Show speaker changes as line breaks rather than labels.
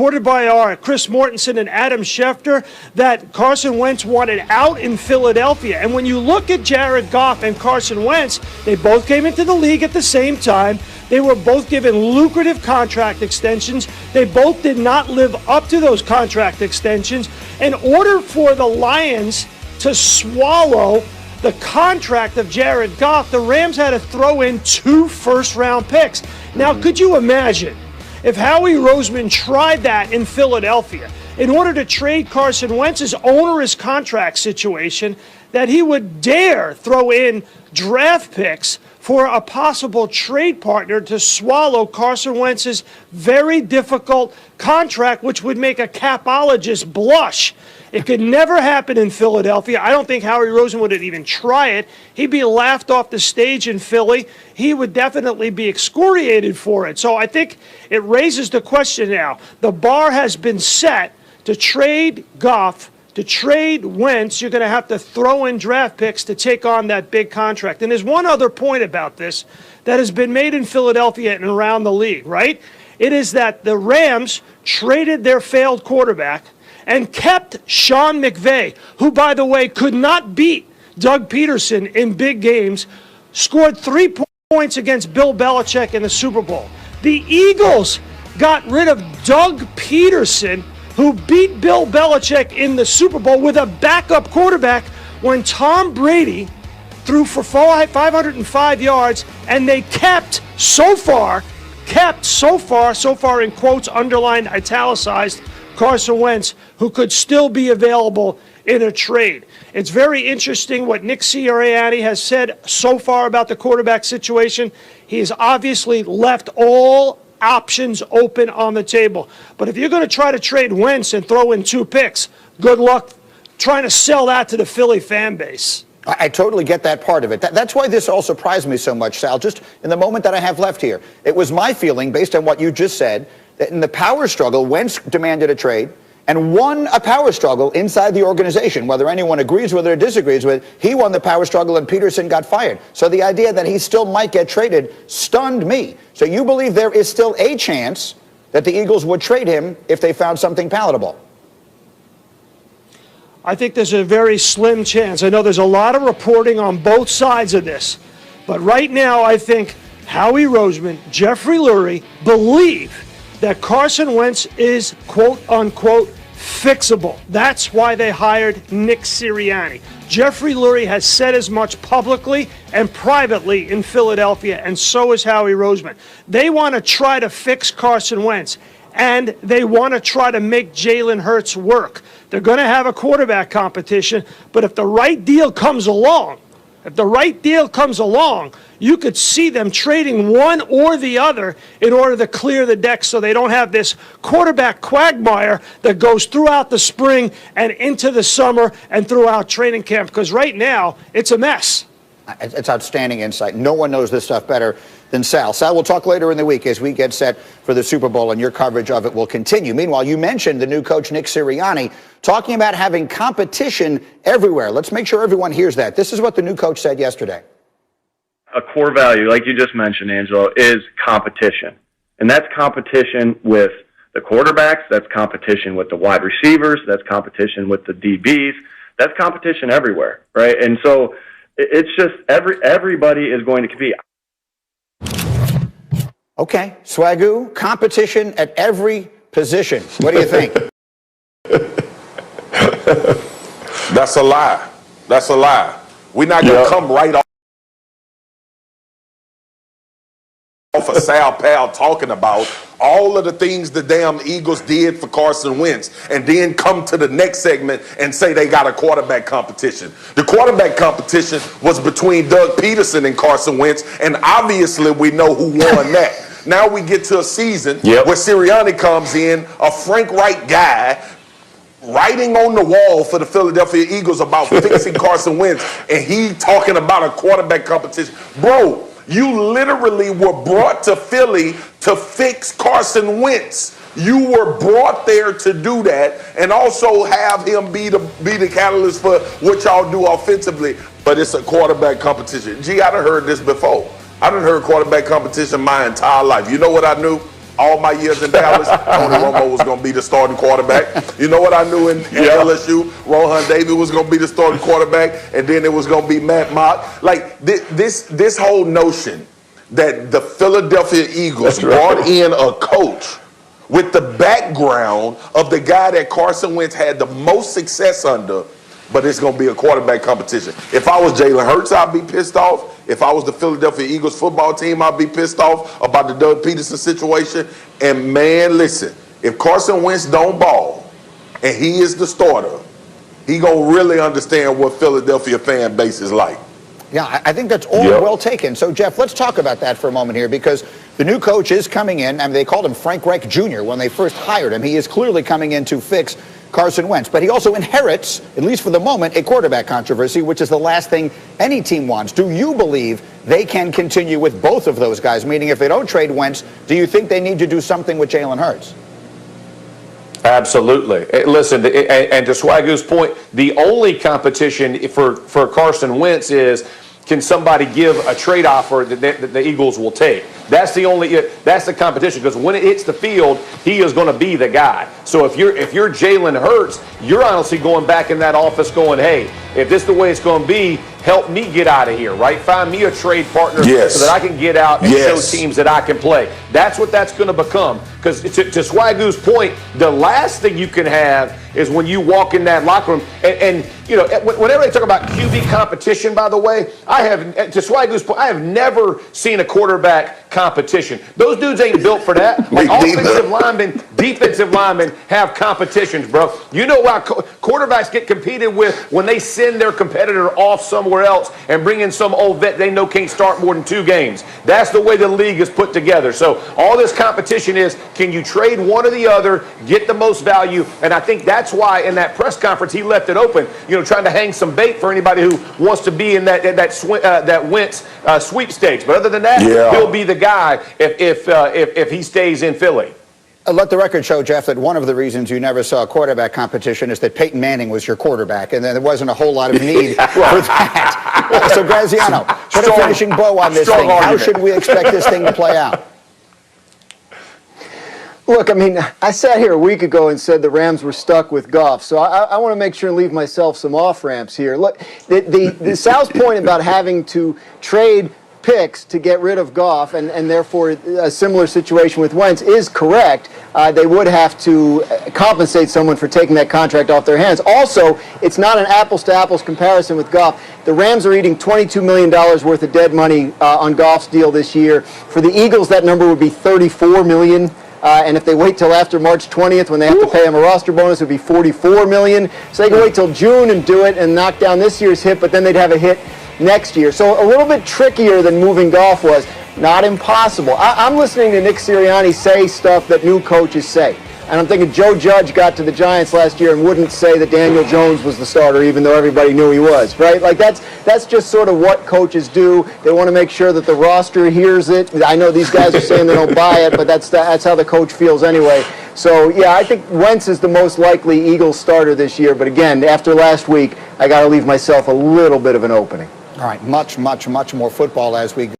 reported by our Chris Mortensen and Adam Schefter that Carson Wentz wanted out in Philadelphia. And when you look at Jared Goff and Carson Wentz, they both came into the league at the same time. They were both given lucrative contract extensions. They both did not live up to those contract extensions. In order for the Lions to swallow the contract of Jared Goff, the Rams had to throw in 2 first-round picks. Now, could you imagine if Howie Roseman tried that in Philadelphia in order to trade Carson Wentz's onerous contract situation, that he would dare throw in draft picks for a possible trade partner to swallow Carson Wentz's very difficult contract, which would make a capologist blush? It could never happen in Philadelphia. I don't think Howie Roseman would even try it. He'd be laughed off the stage in Philly. He would definitely be excoriated for it. So I think it raises the question now. The bar has been set to trade Goff, to trade Wentz. You're going to have to throw in draft picks to take on that big contract. And there's one other point about this that has been made in Philadelphia and around the league, right? It is that the Rams traded their failed quarterback and kept Sean McVay, who, by the way, could not beat Doug Peterson in big games, scored 3 points against Bill Belichick in the Super Bowl. The Eagles got rid of Doug Peterson, who beat Bill Belichick in the Super Bowl with a backup quarterback when Tom Brady threw for 505 yards, and they kept so far in quotes, underlined, italicized, Carson Wentz, who could still be available in a trade. It's very interesting what Nick Sirianni has said so far about the quarterback situation. He has obviously left all options open on the table. But if you're going to try to trade Wentz and throw in 2 picks, good luck trying to sell that to the Philly fan base.
I totally get that part of it. That's why this all surprised me so much, Sal, just in the moment that I have left here. It was my feeling, based on what you just said, that in the power struggle, Wentz demanded a trade and won a power struggle inside the organization. Whether anyone agrees with it or disagrees with it, he won the power struggle and Peterson got fired. So the idea that he still might get traded stunned me. So you believe there is still a chance that the Eagles would trade him if they found something palatable?
I think there's a very slim chance. I know there's a lot of reporting on both sides of this. But right now, I think Howie Roseman, Jeffrey Lurie believe that Carson Wentz is, quote-unquote, fixable. That's why they hired Nick Sirianni. Jeffrey Lurie has said as much publicly and privately in Philadelphia, and so is Howie Roseman. They want to try to fix Carson Wentz, and they want to try to make Jalen Hurts work. They're going to have a quarterback competition, but if the right deal comes along, you could see them trading one or the other in order to clear the deck so they don't have this quarterback quagmire that goes throughout the spring and into the summer and throughout training camp, because right now it's a mess.
It's outstanding insight. No one knows this stuff better than Sal. Sal, we'll talk later in the week as we get set for the Super Bowl, and your coverage of it will continue. Meanwhile, you mentioned the new coach, Nick Sirianni, talking about having competition everywhere. Let's make sure everyone hears that. This is what the new coach said yesterday.
A core value, like you just mentioned, Angelo, is competition. And that's competition with the quarterbacks, that's competition with the wide receivers, that's competition with the DBs, that's competition everywhere, right? And so it's just everybody is going to compete.
Okay, Swagoo, competition at every position. What do you think?
That's a lie. That's a lie. We're not going to come right off of Sal Pal talking about all of the things the damn Eagles did for Carson Wentz and then come to the next segment and say they got a quarterback competition. The quarterback competition was between Doug Peterson and Carson Wentz, and obviously we know who won that. Now we get to a season where Sirianni comes in, a Frank Reich guy, writing on the wall for the Philadelphia Eagles about fixing Carson Wentz, and he talking about a quarterback competition. Bro, you literally were brought to Philly to fix Carson Wentz. You were brought there to do that and also have him be the catalyst for what y'all do offensively. But it's a quarterback competition. Gee, I done heard this before. I done heard quarterback competition my entire life. You know what I knew? all my years in Dallas, Tony Romo was going to be the starting quarterback. You know what I knew in LSU? Rohan David was going to be the starting quarterback, and then it was going to be Matt Mock. Like this whole notion that the Philadelphia Eagles brought in a coach with the background of the guy that Carson Wentz had the most success under, but it's going to be a quarterback competition. If I was Jalen Hurts, I'd be pissed off. If I was the Philadelphia Eagles football team, I'd be pissed off about the Doug Peterson situation. And man, listen, if Carson Wentz don't ball and he is the starter, he going to really understand what Philadelphia fan base is like.
Yeah, I think that's all well taken. So, Jeff, let's talk about that for a moment here, because the new coach is coming in. I mean, they called him Frank Reich Jr. when they first hired him. He is clearly coming in to fix Carson Wentz. But he also inherits, at least for the moment, a quarterback controversy, which is the last thing any team wants. Do you believe they can continue with both of those guys? Meaning, if they don't trade Wentz, do you think they need to do something with Jalen Hurts?
Absolutely. Listen, and to Swagu's point, the only competition for Carson Wentz is, can somebody give a trade offer that the Eagles will take? That's the competition, because when it hits the field, he is going to be the guy. So if you're Jalen Hurts, you're honestly going back in that office going, hey, if this is the way it's going to be, help me get out of here, right? Find me a trade partner so that I can get out and show teams that I can play. That's what that's going to become. Because to Swagu's point, the last thing you can have is when you walk in that locker room, and you know, whenever they talk about QB competition, by the way, to Swagu's point, I have never seen a quarterback competition. Those dudes ain't built for that. Offensive linemen, defensive linemen have competitions, bro. You know why quarterbacks get competed with when they send their competitor off somewhere else and bring in some old vet they know can't start more than 2 games. That's the way the league is put together. So all this competition is, can you trade one or the other, get the most value? And I think that's why in that press conference he left it open, you know, trying to hang some bait for anybody who wants to be in that Wentz sweepstakes. But other than that, he'll be the guy if he stays in Philly.
Let the record show, Jeff, that one of the reasons you never saw quarterback competition is that Peyton Manning was your quarterback, and then there wasn't a whole lot of need for that. So, Graziano, put a finishing bow on this thing. How should we expect this thing to play out?
Look, I mean, I sat here a week ago and said the Rams were stuck with Goff, so I want to make sure and leave myself some off-ramps here. Look, the Sal's point about having to trade picks to get rid of Goff, and therefore a similar situation with Wentz, is correct. They would have to compensate someone for taking that contract off their hands. Also, it's not an apples-to-apples comparison with Goff. The Rams are eating $22 million worth of dead money on Goff's deal this year. For the Eagles, that number would be $34 million. And if they wait till after March 20th, when they have to pay him a roster bonus, it would be $44 million. So they can wait till June and do it and knock down this year's hit, but then they'd have a hit next year. So a little bit trickier than moving Goff was. Not impossible. I'm listening to Nick Sirianni say stuff that new coaches say. And I'm thinking Joe Judge got to the Giants last year and wouldn't say that Daniel Jones was the starter, even though everybody knew he was, right? Like that's just sort of what coaches do. They want to make sure that the roster hears it. I know these guys are saying they don't buy it, but that's how the coach feels anyway. So, yeah, I think Wentz is the most likely Eagles starter this year. But again, after last week, I got to leave myself a little bit of an opening.
All right, much more football as we go.